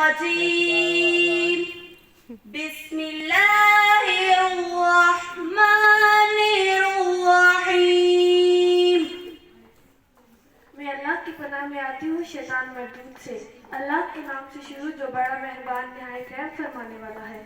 الرجيم بسم الله الرحمن الرحيم میں اللہ کی پناہ میں آتی ہوں شیطان مردود سے۔ اللہ کے نام سے شروع جو بڑا مہربان نہایت رحم فرمانے والا ہے۔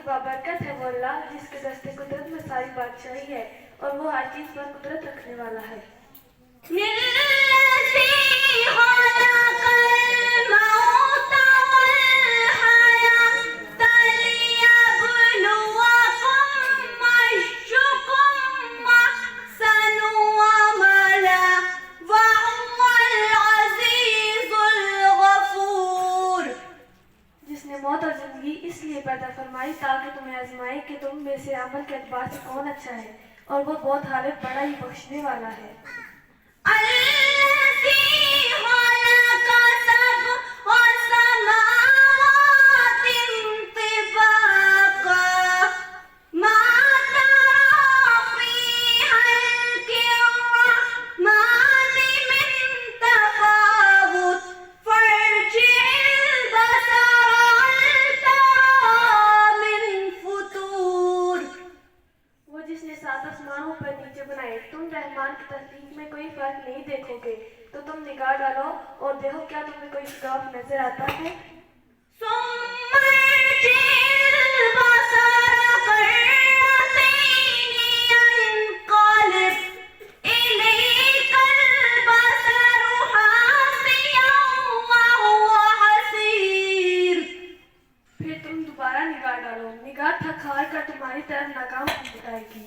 بابرکت ہے وہ اللہ جس کے دستے قدرت میں ساری بادشاہی ہے اور وہ ہر چیز پر قدرت رکھنے والا ہے۔ موت اور زندگی اس لیے پیدا فرمائی تاکہ تمہیں آزمائے کہ تم میں سے عمل کے اعتبار سے کون اچھا ہے، اور وہ بہت حالت بڑا ہی بخشنے والا ہے۔ آسمانوں پر نیچے بنائے، تم رحمان کی تخلیق میں کوئی فرق نہیں دیکھو گے تو تم نگاہ ڈالو اور دیکھو کیا تمہیں کوئی اختلاف نظر آتا ہے؟ پھر تم دوبارہ نگاہ ڈالو، نگاہ تھک ہار کر تمہاری طرف ناکام ہو جائے گی۔